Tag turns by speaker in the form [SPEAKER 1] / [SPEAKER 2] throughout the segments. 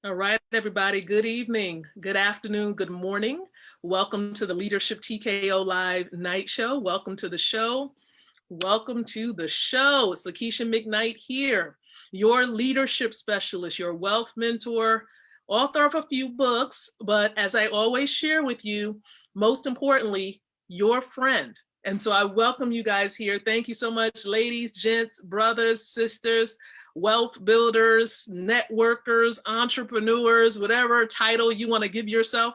[SPEAKER 1] All right, everybody. Good evening, good afternoon, good morning. Welcome to the Leadership TKO Live Night Show. Welcome to the show. Welcome to the show. It's Lakeisha McKnight here, your leadership specialist, your wealth mentor, author of a few books, but as I always share with you, most importantly, your friend. And so I welcome you guys here. Thank you so much, ladies, gents, brothers, sisters, wealth builders, networkers, entrepreneurs, whatever title you want to give yourself.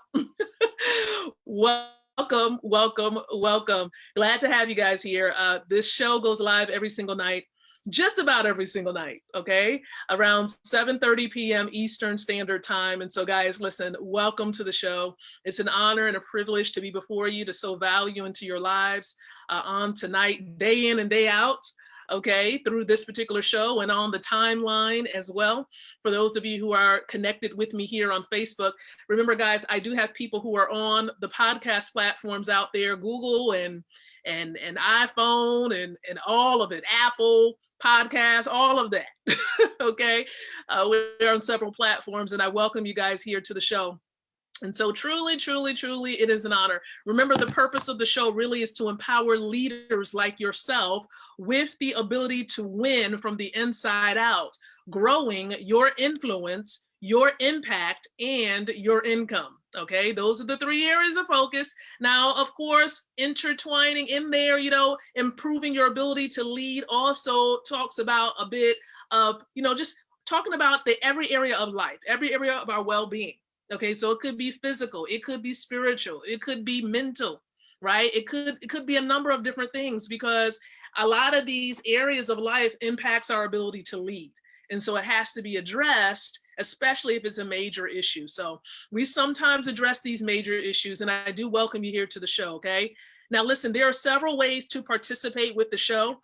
[SPEAKER 1] Welcome, welcome, welcome. Glad to have you guys here. This show goes live every single night, just about every single night, okay? Around 7:30 p.m. Eastern Standard Time. And so guys, listen, welcome to the show. It's an honor and a privilege to be before you to sow value into your lives on tonight, day in and day out. Okay, through this particular show and on the timeline as well. For those of you who are connected with me here on Facebook, remember guys, I do have people who are on the podcast platforms out there, Google and iPhone and all of it, Apple Podcasts, all of that. Okay, we're on several platforms and I welcome you guys here to the show. And so truly, truly, truly, it is an honor. Remember, the purpose of the show really is to empower leaders like yourself with the ability to win from the inside out, growing your influence, your impact, and your income. Okay, those are the three areas of focus. Now, of course, intertwining in there, improving your ability to lead also talks about a bit of, just talking about every area of life, every area of our well-being. Okay, so it could be physical, it could be spiritual, it could be mental, right? It could be a number of different things because a lot of these areas of life impacts our ability to lead. And so it has to be addressed, especially if it's a major issue. So we sometimes address these major issues, and I do welcome you here to the show, okay? Now, listen, there are several ways to participate with the show.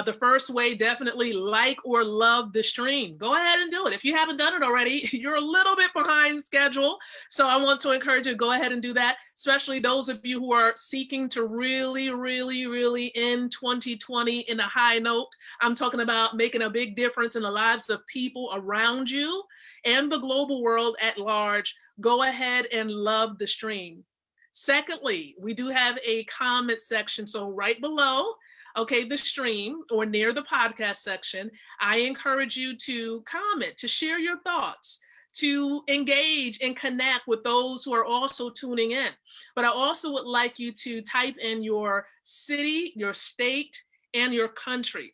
[SPEAKER 1] The first way, definitely like or love the stream. Go ahead and do it. If you haven't done it already, you're a little bit behind schedule. So I want to encourage you to go ahead and do that, especially those of you who are seeking to really, really, really end 2020 in a high note. I'm talking about making a big difference in the lives of people around you and the global world at large. Go ahead and love the stream. Secondly, we do have a comment section. So right below, okay, the stream or near the podcast section, I encourage you to comment, to share your thoughts, to engage and connect with those who are also tuning in. But I also would like you to type in your city, your state, and your country.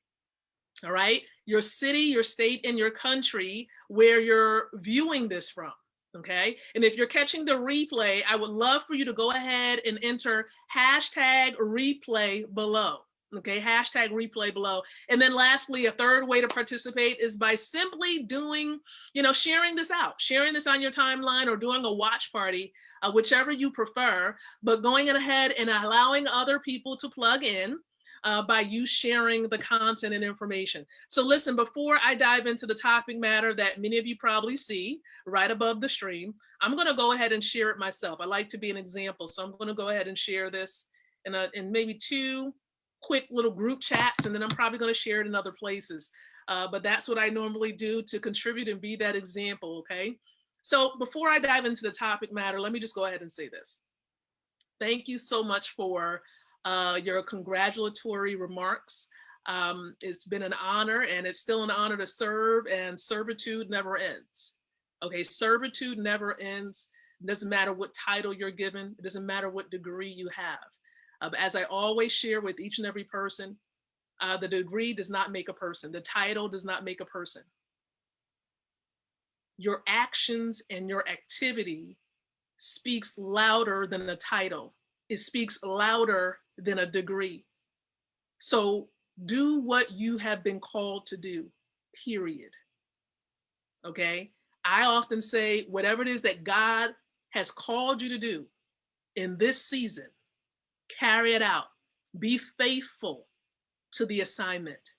[SPEAKER 1] All right, your city, your state, and your country where you're viewing this from. Okay, and if you're catching the replay, I would love for you to go ahead and enter hashtag replay below. Okay, hashtag replay below. And then lastly, a third way to participate is by simply doing, sharing this out, sharing this on your timeline or doing a watch party, whichever you prefer, but going ahead and allowing other people to plug in by you sharing the content and information. So listen, before I dive into the topic matter that many of you probably see right above the stream, I'm going to go ahead and share it myself. I like to be an example. So I'm going to go ahead and share this in maybe two quick little group chats, and then I'm probably going to share it in other places. But that's what I normally do to contribute and be that example, okay? So before I dive into the topic matter, let me just go ahead and say this. Thank you so much for your congratulatory remarks. It's been an honor, and it's still an honor to serve, and servitude never ends. Okay, servitude never ends. It doesn't matter what title you're given. It doesn't matter what degree you have. As I always share with each and every person, the degree does not make a person. The title does not make a person. Your actions and your activity speaks louder than the title. It speaks louder than a degree. So do what you have been called to do, period. Okay? I often say, whatever it is that God has called you to do in this season, carry it out. Be faithful to the assignment.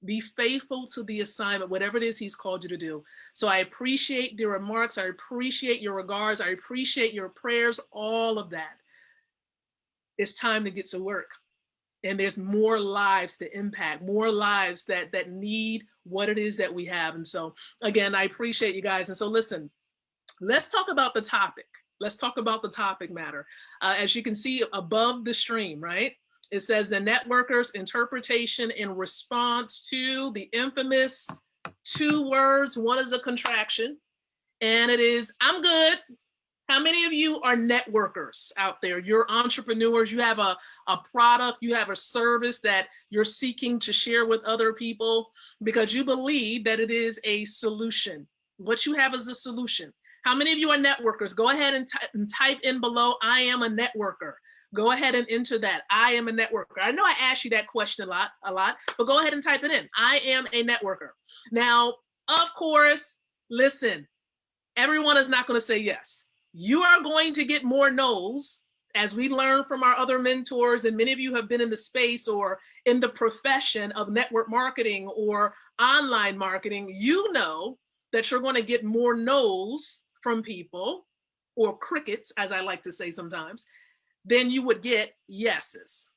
[SPEAKER 1] Be faithful to the assignment, whatever it is he's called you to do. So I appreciate the remarks. I appreciate your regards. I appreciate your prayers, all of that. It's time to get to work. And there's more lives to impact, more lives that need what it is that we have. And so, again, I appreciate you guys. And so listen, Let's talk about the topic. Let's talk about the topic matter. As you can see above the stream, right? It says the networker's interpretation in response to the infamous two words. One is a contraction, and it is, I'm good. How many of you are networkers out there? You're entrepreneurs. You have a product, you have a service that you're seeking to share with other people because you believe that it is a solution. What you have is a solution. How many of you are networkers? Go ahead and type in below, I am a networker. Go ahead and enter that. I am a networker. I know I asked you that question a lot, but go ahead and type it in. I am a networker. Now, of course, listen, everyone is not going to say yes. You are going to get more no's, as we learn from our other mentors, and many of you have been in the space or in the profession of network marketing or online marketing. You know that you're going to get more no's from people, or crickets, as I like to say sometimes, than you would get yeses.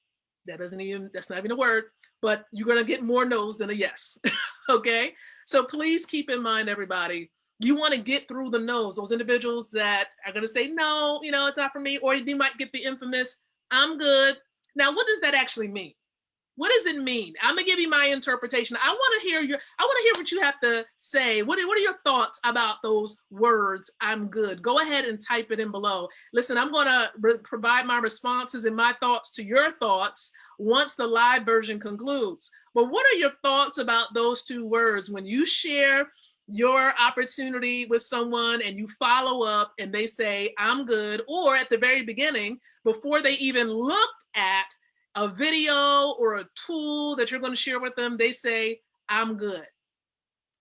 [SPEAKER 1] That's not even a word, but you're going to get more no's than a yes. Okay? So please keep in mind, everybody, you want to get through the no's, those individuals that are going to say, no, it's not for me, or you might get the infamous, I'm good. Now, what does that actually mean? What does it mean? I'm gonna give you my interpretation. I want to hear what you have to say. What are your thoughts about those words, I'm good? Go ahead and type it in below. Listen, I'm gonna provide my responses and my thoughts to your thoughts once the live version concludes. But what are your thoughts about those two words when you share your opportunity with someone and you follow up and they say, I'm good, or at the very beginning, before they even looked at a video or a tool that you're going to share with them, they say, I'm good.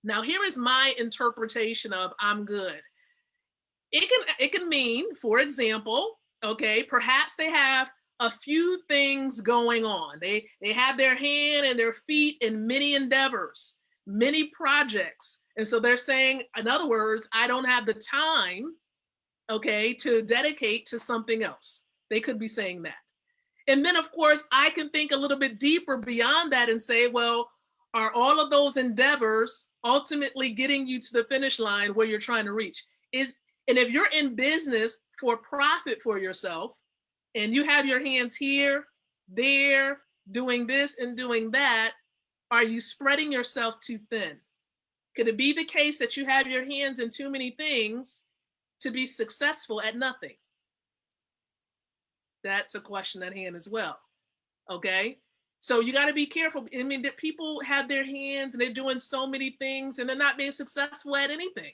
[SPEAKER 1] Now, here is my interpretation of I'm good. It can mean, for example, okay, perhaps they have a few things going on. They have their hand and their feet in many endeavors, many projects. And so they're saying, in other words, I don't have the time, okay, to dedicate to something else. They could be saying that. And then, of course, I can think a little bit deeper beyond that and say, well, are all of those endeavors ultimately getting you to the finish line where you're trying to reach? And if you're in business for profit for yourself, and you have your hands here, there, doing this and doing that, are you spreading yourself too thin? Could it be the case that you have your hands in too many things to be successful at nothing? That's a question at hand as well. Okay. So you got to be careful. I mean, that people have their hands and they're doing so many things and they're not being successful at anything.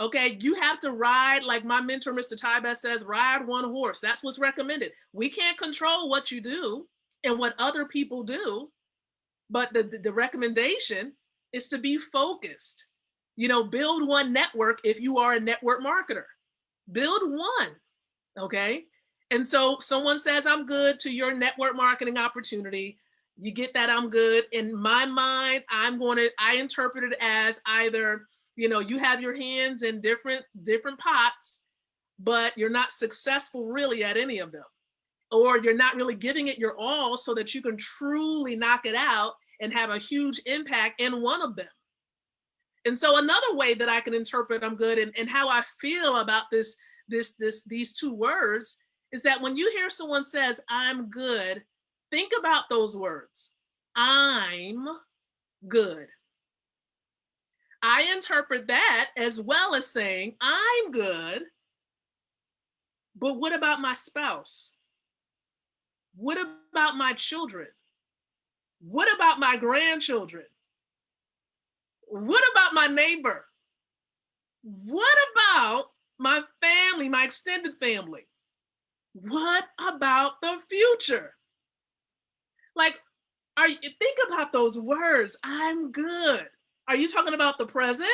[SPEAKER 1] Okay. You have to ride, like my mentor, Mr. Tybeth says, ride one horse. That's what's recommended. We can't control what you do and what other people do, but the recommendation is to be focused. Build one network if you are a network marketer. Build one. Okay. And so someone says, I'm good to your network marketing opportunity. You get that I'm good. In my mind, I interpret it as either, you have your hands in different pots, but you're not successful really at any of them. Or you're not really giving it your all so that you can truly knock it out and have a huge impact in one of them. And so another way that I can interpret I'm good and how I feel about these two words is that when you hear someone says, I'm good, think about those words. I'm good. I interpret that as well as saying, I'm good, but what about my spouse? What about my children? What about my grandchildren? What about my neighbor? What about my family, my extended family? What about the future? Like, think about those words, I'm good. Are you talking about the present?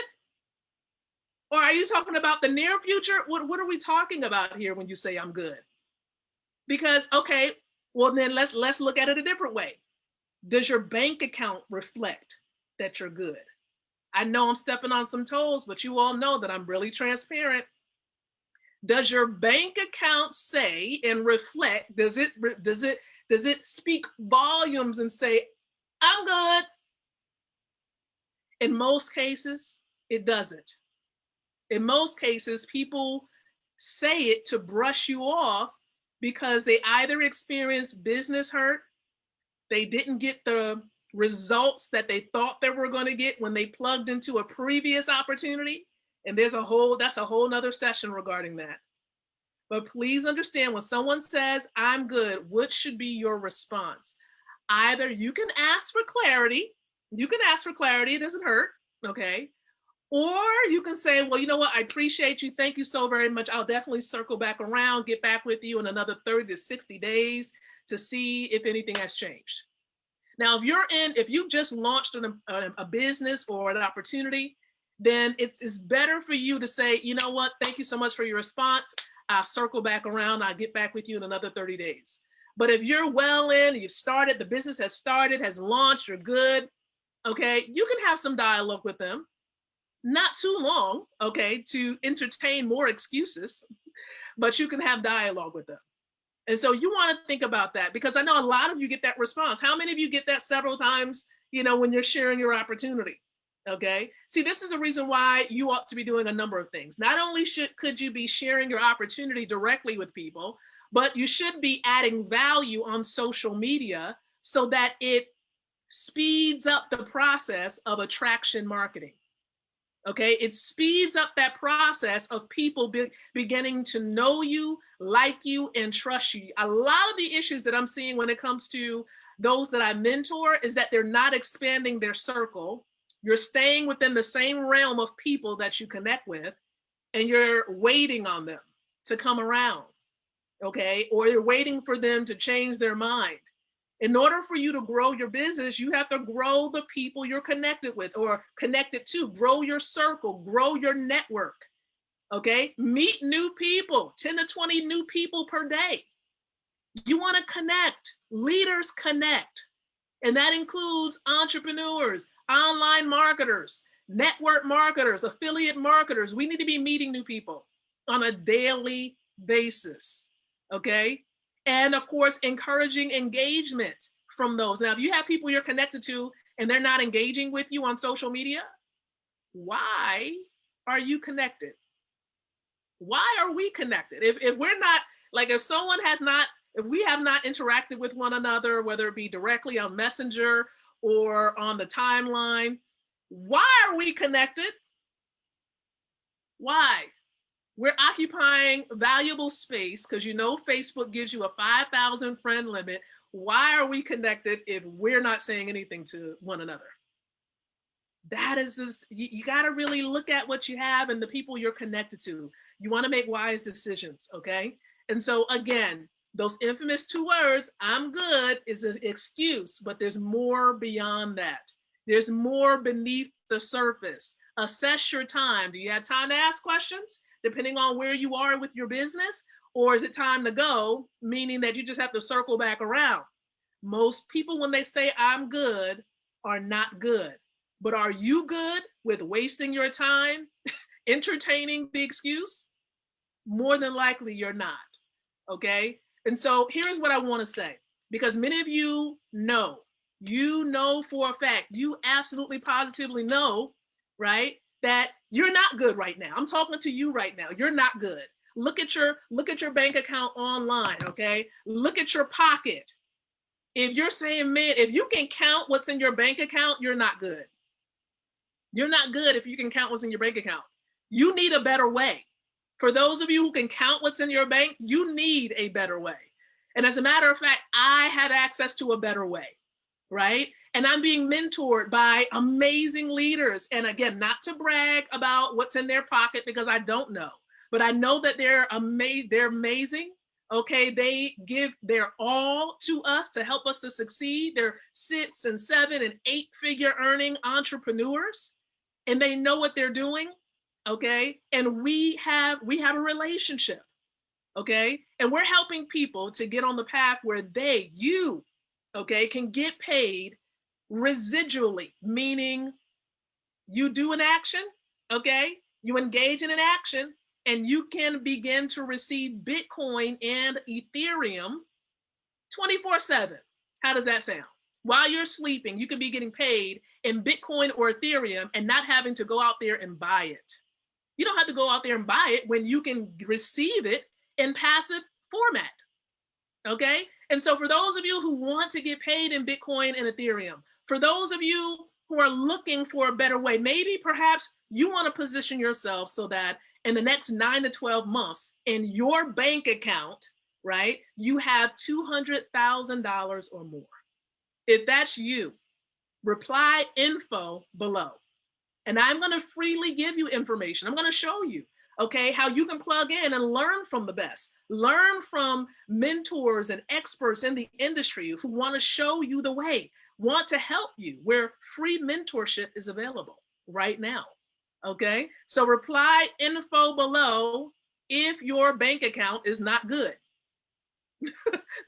[SPEAKER 1] Or are you talking about the near future? What are we talking about here when you say I'm good? Because, okay, well then let's look at it a different way. Does your bank account reflect that you're good? I know I'm stepping on some toes, but you all know that I'm really transparent. Does your bank account say and reflect, does it speak volumes and say, I'm good? In most cases, it doesn't. In most cases, people say it to brush you off because they either experienced business hurt, they didn't get the results that they thought they were going to get when they plugged into a previous opportunity. And that's a whole nother session regarding that. But please understand, when someone says, I'm good, what should be your response? Either you can ask for clarity. It doesn't hurt, okay? Or you can say, well, you know what? I appreciate you. Thank you so very much. I'll definitely circle back around, get back with you in another 30 to 60 days to see if anything has changed. Now, if you just launched a business or an opportunity, then it's better for you to say, you know what? Thank you so much for your response. I'll circle back around. I'll get back with you in another 30 days. But if you're well in, you've started, the business has started, has launched, you're good, okay, you can have some dialogue with them. Not too long, okay, to entertain more excuses, but you can have dialogue with them. And so you want to think about that, because I know a lot of you get that response. How many of you get that several times, when you're sharing your opportunity? Okay. See, this is the reason why you ought to be doing a number of things. Not only could you be sharing your opportunity directly with people, but you should be adding value on social media so that it speeds up the process of attraction marketing. Okay, it speeds up that process of people beginning to know you, like you, and trust you. A lot of the issues that I'm seeing when it comes to those that I mentor is that they're not expanding their circle. You're staying within the same realm of people that you connect with, and you're waiting on them to come around, okay? Or you're waiting for them to change their mind. In order for you to grow your business, you have to grow the people you're connected with or connected to. Grow your circle, grow your network, okay? Meet new people, 10 to 20 new people per day. You want to connect. Leaders connect. And that includes entrepreneurs, online marketers, network marketers, affiliate marketers. We need to be meeting new people on a daily basis, okay? And of course, encouraging engagement from those. Now, if you have people you're connected to and they're not engaging with you on social media, why are you connected? Why are we connected? If we're not, like if someone has not, if we have not interacted with one another, whether it be directly on Messenger or on the timeline, why are we connected? Why? We're occupying valuable space because Facebook gives you a 5,000 friend limit. Why are we connected if we're not saying anything to one another? That is this, you got to really look at what you have and the people you're connected to. You want to make wise decisions, okay? And so again, those infamous 2 words, I'm good, is an excuse, but there's more beyond that. There's more beneath the surface. Assess your time. Do you have time to ask questions? Depending on where you are with your business, or is it time to go, meaning that you just have to circle back around? Most people, when they say I'm good, are not good. But are you good with wasting your time entertaining the excuse? More than likely you're not, okay? And so here's what I want to say, because many of you know for a fact, you absolutely positively know, right, that you're not good right now. I'm talking to you right now. You're not good. Look at your bank account online, okay? Look at your pocket. If you're saying, man, if you can count what's in your bank account, you're not good. You're not good if you can count what's in your bank account. You need a better way. For those of you who can count what's in your bank, you need a better way. And as a matter of fact, I have access to a better way, right? And I'm being mentored by amazing leaders. And again, not to brag about what's in their pocket because I don't know, but I know that they're amazing. Okay, they give their all to us to help us to succeed. They're 6 and 7 and 8-figure earning entrepreneurs, and they know what they're doing. Okay, and we have a relationship. Okay, and we're helping people to get on the path where you can get paid residually, meaning you do an action, okay, you engage in an action, and you can begin to receive Bitcoin and Ethereum 24/7. How does that sound? While you're sleeping, you can be getting paid in Bitcoin or Ethereum and not having to go out there and buy it. You don't have to go out there and buy it when you can receive it in passive format. Okay. And so for those of you who want to get paid in Bitcoin and Ethereum, for those of you who are looking for a better way, maybe perhaps you want to position yourself so that in the next 9 to 12 months in your bank account, right, you have $200,000 or more. If that's you, reply info below. And I'm going to freely give you information. I'm going to show you, okay, how you can plug in and learn from the best. Learn from mentors and experts in the industry who want to show you the way, want to help you, where free mentorship is available right now. Okay, so reply info below if your bank account is not good.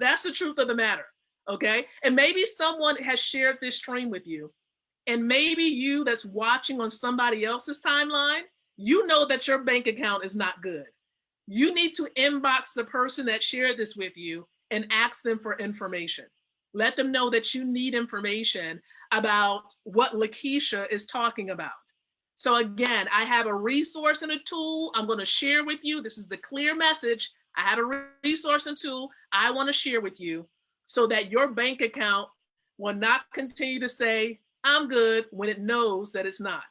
[SPEAKER 1] That's the truth of the matter. Okay, and maybe someone has shared this stream with you, and maybe you that's watching on somebody else's timeline, you know that your bank account is not good. You need to inbox the person that shared this with you and ask them for information. Let them know that you need information about what Lakeisha is talking about. So again, I have a resource and a tool I'm going to share with you. This is the clear message. I have a resource and tool I want to share with you so that your bank account will not continue to say, I'm good, when it knows that it's not.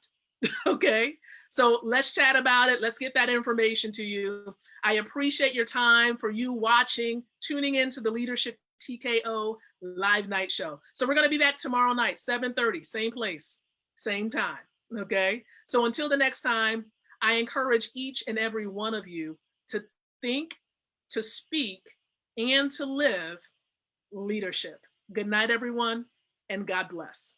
[SPEAKER 1] Okay, so let's chat about it. Let's get that information to you. I appreciate your time, for you watching, tuning into the Leadership TKO live night show. So we're going to be back tomorrow night, 7:30, same place, same time. Okay, so until the next time, I encourage each and every one of you to think, to speak, and to live leadership. Good night, everyone, and God bless.